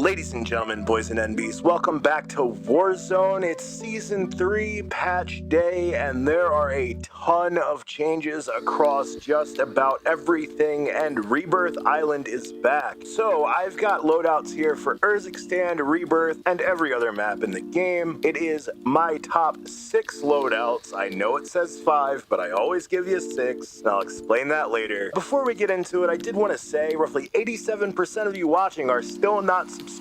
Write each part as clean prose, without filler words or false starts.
Ladies and gentlemen, boys and NBs, welcome back to Warzone. It's Season 3, Patch Day, and there are a ton of changes across just about everything, and Rebirth Island is back. So, I've got loadouts here for Urzikstan, Rebirth, and every other map in the game. It is my top 6 loadouts. I know it says 5, but I always give you 6, and I'll explain that later. Before we get into it, I did want to say roughly 87% of you watching are still not subscribed.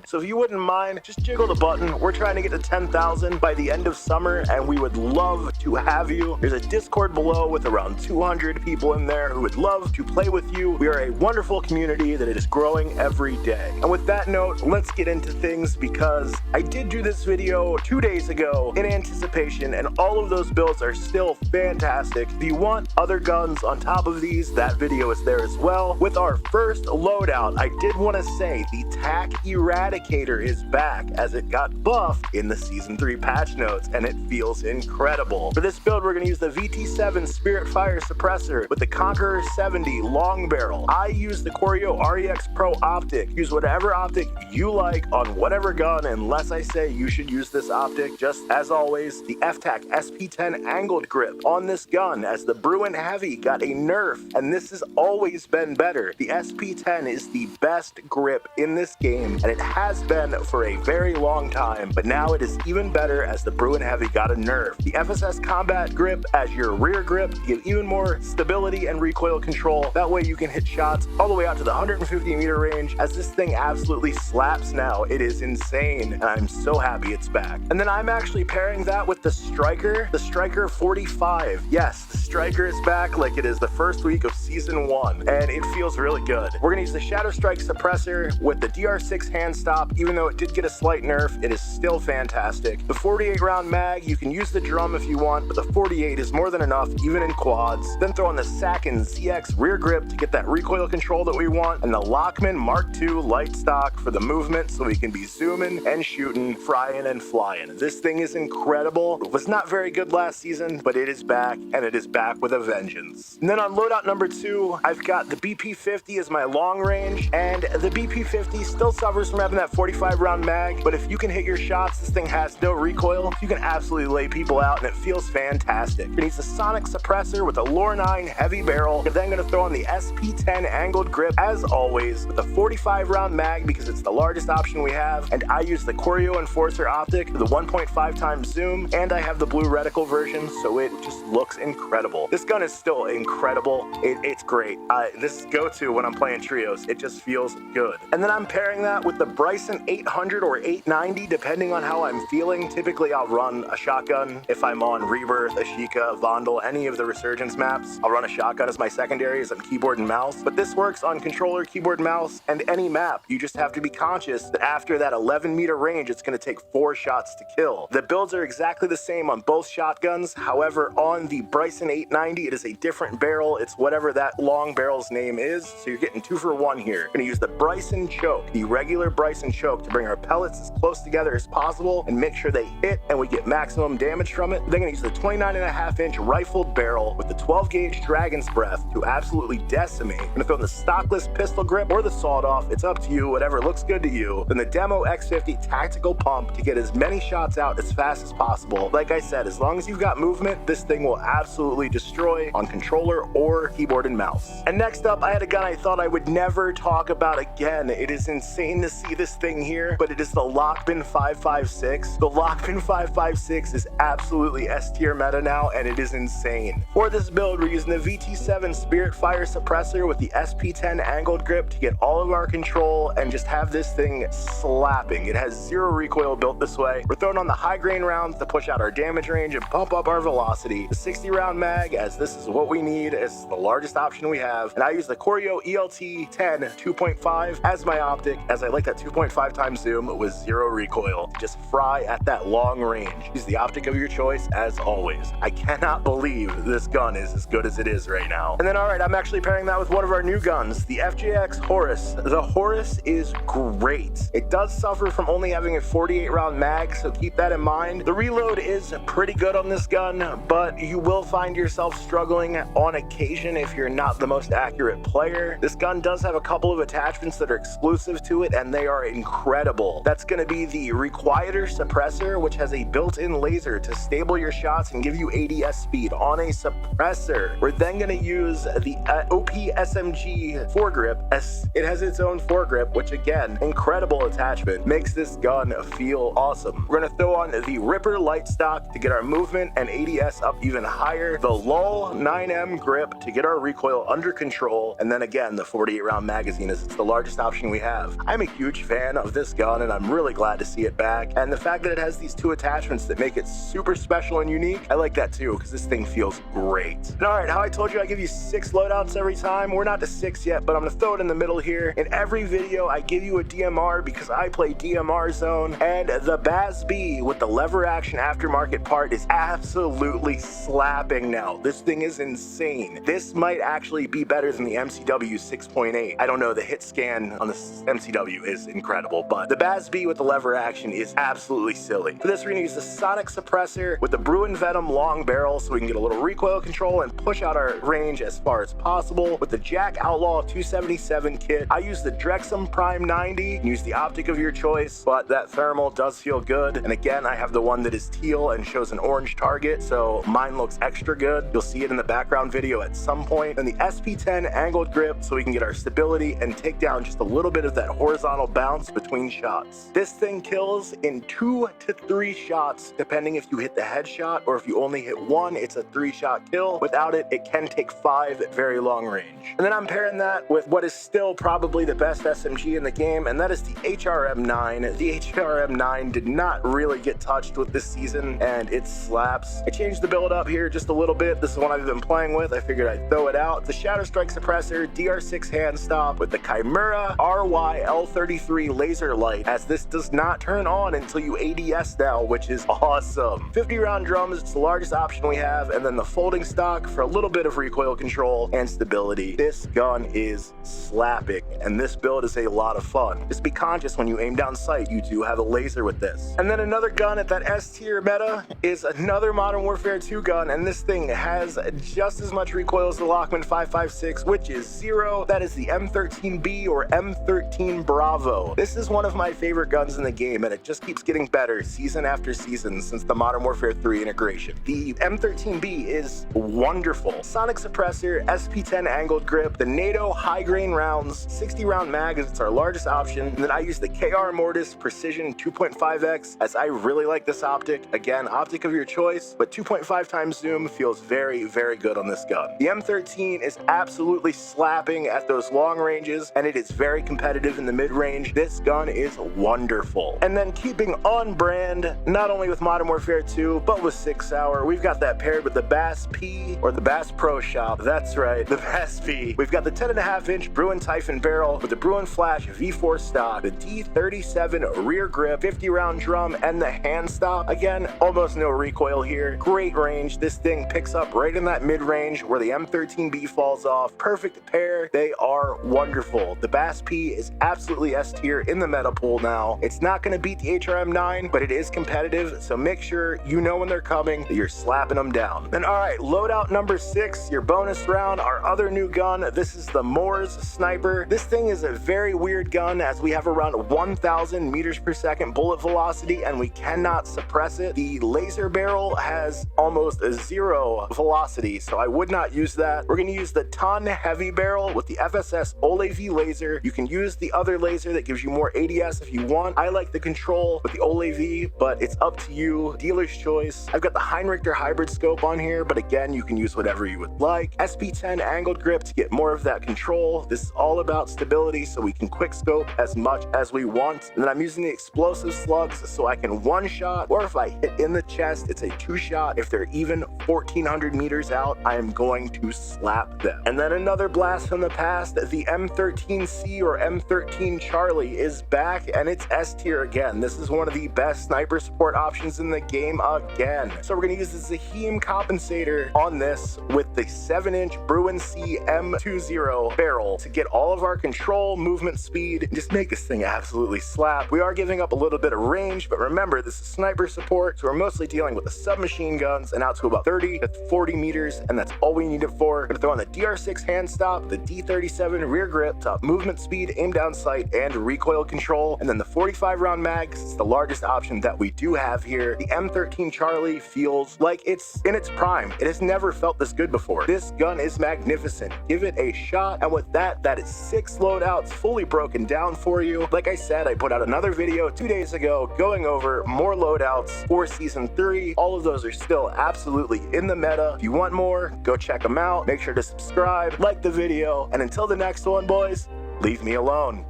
So if you wouldn't mind, just jiggle the button. We're trying to get to 10,000 by the end of summer, and we would love to have you. There's a Discord below with around 200 people in there who would love to play with you. We are a wonderful community that is growing every day. And with that note, let's get into things, because I did do this video 2 days ago in anticipation, and all of those builds are still fantastic. If you want other guns on top of these, that video is there as well. With our first loadout, I did want to say the TAC Eradicator is back, as it got buffed in the Season 3 patch notes, and it feels incredible. For this build, we're going to use the VT7 Spirit Fire Suppressor with the Conqueror 70 Long Barrel. I use the Corio REX Pro Optic. Use whatever optic you like on whatever gun, unless I say you should use this optic. Just as always, the FTAC SP10 Angled Grip on this gun, as the Bruin Heavy got a nerf, and this has always been better. The SP10 is the best grip in this game, and it has been for a very long time, but now it is even better as the Bruin Heavy got a nerf. The FSS Combat Grip as your rear grip to give even more stability and recoil control. That way you can hit shots all the way out to the 150 meter range, as this thing absolutely slaps now. It is insane, and I'm so happy it's back. And then I'm actually pairing that with the Striker 45. Yes, the Striker is back like it is the first week of Season 1, and it feels really good. We're gonna use the Shadow Strike Suppressor with the DR6 hand stop. Even though it did get a slight nerf, it is still fantastic. The 48 round mag, you can use the drum if you want, but the 48 is more than enough, even in quads. Then throw in the Sakin ZX rear grip to get that recoil control that we want, and the Lockman Mark II light stock for the movement, so we can be zooming and shooting, frying and flying. This thing is incredible. It was not very good last season, but it is back, and it is back with a vengeance. And then on loadout number 2, I've got the BP50 as my long range, and the BP50 still suffers from having that 45 round mag, but if you can hit your shots, this thing has no recoil. You can absolutely lay people out, and it feels fantastic. It needs a Sonic Suppressor with a Lore 9 heavy barrel. You're then going to throw on the SP10 Angled Grip, as always, with a 45 round mag because it's the largest option we have, and I use the Corio Enforcer Optic with the 1.5 times zoom, and I have the blue reticle version, so it just looks incredible. This gun is still incredible. It's great. This is go-to when I'm playing trios. It just feels good. And then I'm pairing that with the Bryson 800 or 890, depending on how I'm feeling. Typically, I'll run a shotgun if I'm on Rebirth, Ashika, Vondel, any of the Resurgence maps. I'll run a shotgun as my secondary as I'm keyboard and mouse, but this works on controller, keyboard, mouse, and any map. You just have to be conscious that after that 11 meter range, it's going to take 4 shots to kill. The builds are exactly the same on both shotguns. However, on the Bryson 890, it is a different barrel. It's whatever that long barrel's name is, so you're getting 2 for 1 here. We're going to use the Bryson Choke, the regular Bryson Choke, to bring our pellets as close together as possible and make sure they hit and we get maximum damage from it. Then going to use the 29.5-inch rifled barrel with the 12 gauge Dragon's Breath to absolutely decimate. I'm going to throw in the stockless pistol grip or the sawed-off. It's up to you, whatever looks good to you. Then the Demo X50 Tactical Pump to get as many shots out as fast as possible. Like I said, as long as you've got movement, this thing will absolutely destroy on controller or keyboard and mouse. And next up, I had a gun I thought I would never talk about again. It is insane to see this thing here, but it is the Lockman 556. The Lockman 556 is absolutely S tier meta now, and it is insane. For this build, we're using the VT7 Spirit Fire Suppressor with the SP10 Angled Grip to get all of our control and just have this thing slapping. It has 0 recoil built this way. We're throwing on the high grain rounds to push out our damage range and pump up our velocity. The 60 round mag, as this is what we need, is the largest option we have, and I use the Corio ELT 10 2.5 as my optic, as I like that 2.5 times zoom with 0 recoil to just fry at that long range. Use the optic of your choice, as always. I cannot believe believe this gun is as good as it is right now. And then, all right, I'm actually pairing that with one of our new guns, the FJX Horus. The Horus is great. It does suffer from only having a 48 round mag, so keep that in mind. The reload is pretty good on this gun, but you will find yourself struggling on occasion if you're not the most accurate player. This gun does have a couple of attachments that are exclusive to it, and they are incredible. That's going to be the Requieter Suppressor, which has a built-in laser to stable your shots and give you ADS speed on a suppressor. We're then going to use the OP SMG foregrip, as it has its own foregrip, which again, incredible attachment, makes this gun feel awesome. We're going to throw on the Ripper light stock to get our movement and ADS up even higher, the LOL 9M grip to get our recoil under control, and then again, the 48 round magazine, as it's the largest option we have. I'm a huge fan of this gun, and I'm really glad to see it back, and the fact that it has these two attachments that make it super special and unique, I like that too, because this thing feels great. And all right, how I told you I give you 6 loadouts every time, we're not to 6 yet, but I'm gonna throw it in the middle here. In every video, I give you a DMR because I play DMR Zone, and the BAS-B with the lever action aftermarket part is absolutely slapping now. This thing is insane. This might actually be better than the MCW 6.8. I don't know, the hit scan on the MCW is incredible, but the BAS-B with the lever action is absolutely silly. For this, we're gonna use the Sonic Suppressor with the Bruin Venom long barrel so we can get a little recoil control and push out our range as far as possible. With the Jack Outlaw 277 kit, I use the Drexum Prime 90, use the optic of your choice, but that thermal does feel good. And again, I have the one that is teal and shows an orange target, so mine looks extra good. You'll see it in the background video at some point. And the SP10 angled grip so we can get our stability and take down just a little bit of that horizontal bounce between shots. This thing kills in 2 to 3 shots, depending if you hit the headshot or if you only hit one, it's a 3-shot kill. Without it, it can take 5 at very long range. And then I'm pairing that with what is still probably the best SMG in the game, and that is the HRM9. The HRM9 did not really get touched with this season, and it slaps. I changed the build up here just a little bit. This is one I've been playing with. I figured I'd throw it out. The Shadow Strike Suppressor, DR6 hand stop with the Chimera RYL33 laser light, as this does not turn on until you ADS now, which is awesome. 50 round drums, it's the largest option we have, and then the folding stock for a little bit of recoil control and stability. This gun is slapping, and this build is a lot of fun. Just be conscious when you aim down sight, you do have a laser with this. And then another gun at that S tier meta is another Modern Warfare 2 gun, and this thing has just as much recoil as the Lockman 5.56, which is 0. That is the M13B or M13 Bravo. This is one of my favorite guns in the game, and it just keeps getting better season after season since the Modern Warfare 3 integration. The M13B is wonderful. Sonic Suppressor, SP10 angled grip, the NATO high grain rounds, 60 round mag is our largest option, and then I use the KR Mortis Precision 2.5x as I really like this optic. Again, optic of your choice, but 2.5 times zoom feels very, very good on this gun. The M13 is absolutely slapping at those long ranges, and it is very competitive in the mid range. This gun is wonderful. And then keeping on brand, not only with Modern Warfare 2, but with 6 Hour, we've got that paired with the BAS-P or the Bass Pro Shop. That's right, the BAS-P. We've got the 10.5-inch Bruin Typhon barrel with the Bruin Flash V4 stock, the D37 rear grip, 50 round drum, and the hand stop. Again, almost no recoil here. Great range. This thing picks up right in that mid range where the M13B falls off. Perfect pair. They are wonderful. The BAS-P is absolutely S tier in the meta pool now. It's not going to beat the HRM9, but it is competitive, so make sure you know when they're coming, that you're slapping them down. And all right, loadout number 6, your bonus round, our other new gun. This is the Moors Sniper. This thing is a very weird gun as we have around 1,000 meters per second bullet velocity, and we cannot suppress it. The laser barrel has almost a 0 velocity, so I would not use that. We're going to use the Ton heavy barrel with the FSS OLAV laser. You can use the other laser that gives you more ADS if you want. I like the control with the OLAV, but it's up to you, dealer's choice. I've got the Heinrichter hybrid scope on here, but again, you can use whatever you would like. SP10 angled grip to get more of that control. This is all about stability, so we can quick scope as much as we want. And then I'm using the explosive slugs so I can one shot, or if I hit in the chest, it's a 2-shot. If they're even 1,400 meters out, I am going to slap them. And then another blast from the past, the M13C or M13 Charlie is back, and it's S tier again. This is one of the best sniper support options in the game again. So we're going to use the Zaheem compensator on this with the 7-inch Bruin C M20 barrel to get all of our control, movement speed, and just make this thing absolutely slap. We are giving up a little bit of range, but remember, this is sniper support, so we're mostly dealing with the submachine guns and out to about 30 to 40 meters, and that's all we need it for. We're gonna throw on the DR6 hand stop, the D37 rear grip, top movement speed, aim down sight, and recoil control, and then the 45 round mag. It's the largest option that we do have here. The M13 Charlie feels like it's in its prime. It has never felt this good before. This gun is magnificent. Give it a shot, and with that, that is 6 loadouts fully broken down for you. Like I said, I put out another video 2 days ago going over more loadouts for Season 3. All of those are still absolutely in the meta. If you want more, go check them out. Make sure to subscribe, like the video, and until the next one, boys, leave me alone.